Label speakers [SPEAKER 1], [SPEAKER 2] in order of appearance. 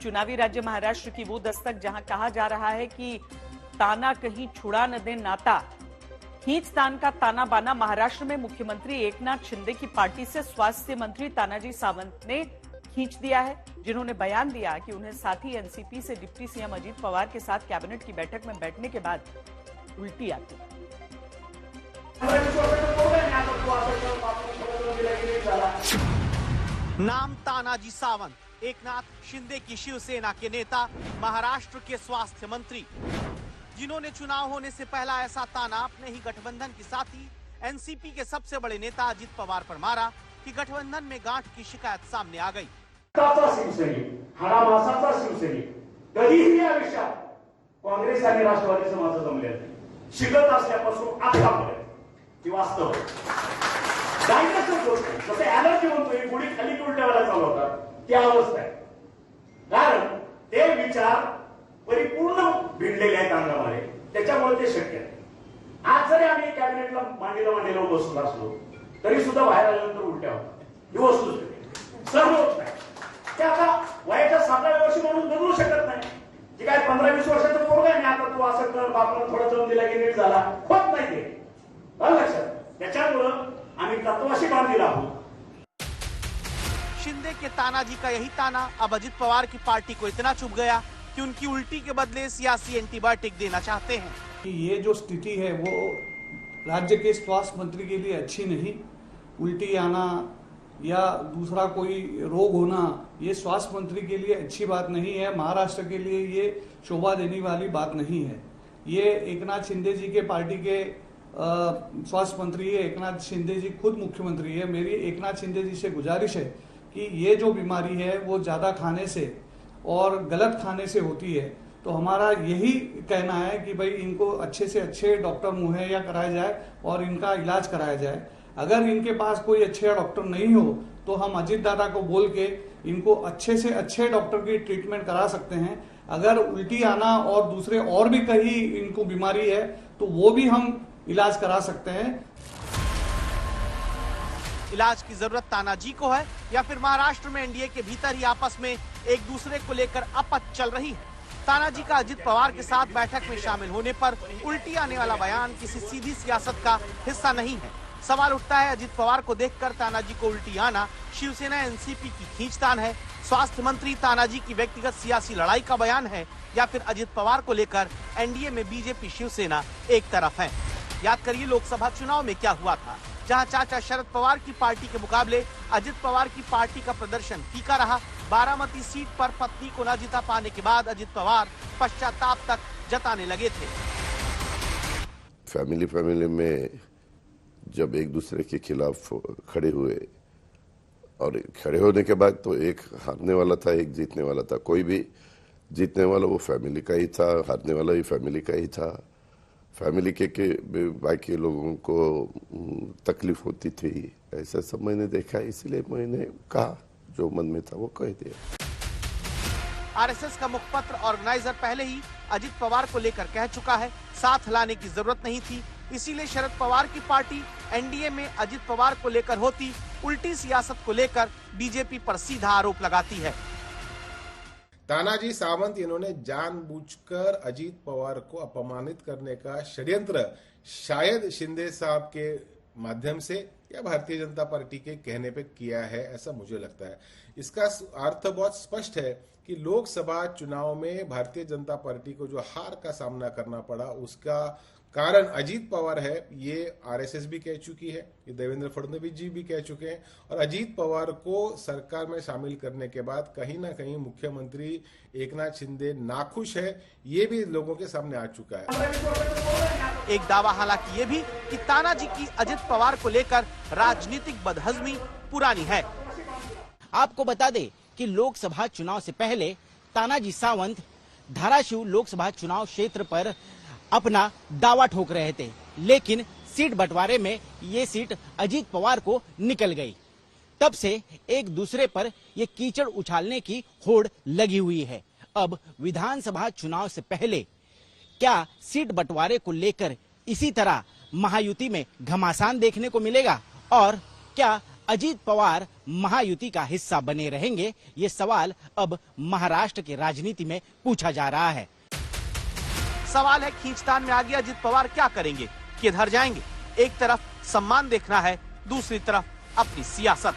[SPEAKER 1] चुनावी राज्य महाराष्ट्र की वो दस्तक जहां कहा जा रहा है कि ताना कहीं छुड़ा न दे नाता, खींचतान का ताना बाना महाराष्ट्र में मुख्यमंत्री एकनाथ शिंदे की पार्टी से स्वास्थ्य मंत्री तानाजी सावंत ने खींच दिया है, जिन्होंने बयान दिया कि उन्हें साथी एनसीपी से डिप्टी सीएम अजीत पवार के साथ कैबिनेट की बैठक में बैठने के बाद उल्टी आती।
[SPEAKER 2] नाम तानाजी सावंत, एकनाथ शिंदे की शिवसेना के नेता, महाराष्ट्र के स्वास्थ्य मंत्री, जिन्होंने चुनाव होने से पहला ऐसा ताना अपने ही गठबंधन के साथी एनसीपी के सबसे बड़े नेता अजित पवार पर मारा कि गठबंधन में गांठ की शिकायत सामने आ गई।
[SPEAKER 3] कधीही आयुष्यात काँग्रेस आणि राष्ट्रवादीचं माझं जमले नाही, शिकत असल्यापासून आतापर्यंत ती वास्तव डायग्नोसिस गोष्ट जसे ॲलर्जी म्हणतोय, गुढी खाली उलट्या वेळा चालवतात ती अवस्था आहे। कारण ते विचार परिपूर्ण भिडलेले आहेत अंगामध्ये, त्याच्यामुळे ते शक्य आहे। आज जरी आम्ही कॅबिनेटला मांडीला बसलो असलो तरी सुद्धा बाहेर आल्यानंतर उलट्या होतात, ही वस्तुस्थिती सर्व होत नाही। ते आता वयाच्या 7व्या वर्षी म्हणून बदलू शकत नाही, जे काय 15-20 वर्षाचं पोरग आहे, आता तू असं कर, बापाला थोडा जम दिला की नीट झाला, होत नाही ते लक्षात। त्याच्यामुळे आम्ही तत्वाशी बांधलेला आहोत।
[SPEAKER 2] शिंदे के तानाजी का यही ताना अब अजित पवार की पार्टी को इतना चुभ गया कि उनकी उल्टी के बदले सियासी एंटीबायोटिक देना चाहते हैं।
[SPEAKER 4] ये जो स्थिति है वो राज्य के स्वास्थ्य मंत्री के लिए अच्छी नहीं। उल्टी आना या दूसरा कोई रोग होना ये स्वास्थ्य मंत्री के लिए अच्छी बात नहीं है, महाराष्ट्र के लिए ये शोभा देने वाली बात नहीं है। ये एकनाथ शिंदे जी के पार्टी के स्वास्थ्य मंत्री है, एकनाथ शिंदे जी खुद मुख्यमंत्री है। मेरी एकनाथ शिंदे जी से गुजारिश है कि ये जो बीमारी है वो ज्यादा खाने से और गलत खाने से होती है, तो हमारा यही कहना है कि भाई इनको अच्छे से अच्छे डॉक्टर मुहैया कराया जाए और इनका इलाज कराया जाए। अगर इनके पास कोई अच्छे डॉक्टर नहीं हो तो हम अजीत दादा को बोल के इनको अच्छे से अच्छे डॉक्टर की ट्रीटमेंट करा सकते हैं। अगर उल्टी आना और दूसरे और भी कहीं इनको बीमारी है तो वो भी हम इलाज करा सकते हैं।
[SPEAKER 2] इलाज की जरूरत तानाजी को है या फिर महाराष्ट्र में एनडीए के भीतर ही आपस में एक दूसरे को लेकर आपस चल रही है? तानाजी का अजित पवार के साथ बैठक में शामिल होने पर उल्टी आने वाला बयान किसी सीधी सियासत का हिस्सा नहीं है। सवाल उठता है, अजित पवार को देखकर तानाजी को उल्टी आना शिवसेना एनसीपी की खींचतान है, स्वास्थ्य मंत्री तानाजी की व्यक्तिगत सियासी लड़ाई का बयान है, या फिर अजित पवार को लेकर एनडीए में बीजेपी शिवसेना एक तरफ है? याद करिए लोकसभा चुनाव में क्या हुआ था, जहां चाचा शरद पवार की पार्टी के मुकाबले अजित पवार की पार्टी का प्रदर्शन फीका रहा। बारामती सीट पर पत्नी को न जिता पाने के बाद अजित पवार पश्चाताप तक जताने लगे थे।
[SPEAKER 5] फैमिली में जब एक दूसरे के खिलाफ खड़े हुए और खड़े होने के बाद तो एक हारने वाला था, एक जीतने वाला था। कोई भी जीतने वाला वो फैमिली का ही था, हारने वाला भी फैमिली का ही था। फैमिली के बाकी लोगों को तकलीफ होती थी, ऐसा सब मैंने देखा, इसलिए मैंने कहा जो मन में था वो कह दिया।
[SPEAKER 2] आरएसएस का मुखपत्र ऑर्गेनाइजर पहले ही अजित पवार को लेकर कह चुका है, साथ लाने की जरूरत नहीं थी। इसीलिए शरद पवार की पार्टी एनडीए में अजित पवार को लेकर होती उल्टी सियासत को लेकर बीजेपी पर सीधा आरोप लगाती है।
[SPEAKER 6] तानाजी सावंत इन्होंने जानबूझकर अजीत पवार को अपमानित करने का षड्यंत्र शायद शिंदे साहब के माध्यम से या भारतीय जनता पार्टी के कहने पे किया है, ऐसा मुझे लगता है। इसका अर्थ बहुत स्पष्ट है कि लोकसभा चुनाव में भारतीय जनता पार्टी को जो हार का सामना करना पड़ा उसका कारण अजीत पवार है। ये आरएसएस भी कह चुकी है, ये देवेंद्र फडणवीस जी भी कह चुके हैं, और अजीत पवार को सरकार में शामिल करने के बाद कहीं ना कहीं मुख्यमंत्री एकनाथ शिंदे नाखुश है, ये भी लोगों के सामने आ चुका है।
[SPEAKER 2] एक दावा हालांकि ये भी कि तानाजी की अजित पवार को लेकर राजनीतिक बदहजमी पुरानी है।
[SPEAKER 7] आपको बता दें कि लोकसभा चुनाव से पहले तानाजी सावंत धाराशिव लोकसभा चुनाव क्षेत्र पर अपना दावा ठोक रहे थे, लेकिन सीट बंटवारे में ये सीट अजीत पवार को निकल गई। तब से एक दूसरे पर ये कीचड़ उछालने की होड़ लगी हुई है। अब विधानसभा चुनाव से पहले क्या सीट बंटवारे को लेकर इसी तरह महायुति में घमासान देखने को मिलेगा, और क्या अजीत पवार महायुति का हिस्सा बने रहेंगे? ये सवाल अब महाराष्ट्र की राजनीति में पूछा जा रहा है।
[SPEAKER 2] सवाल है खींचतान में आगे अजित पवार क्या करेंगे, किधर जाएंगे? एक तरफ सम्मान देखना है, दूसरी तरफ अपनी सियासत।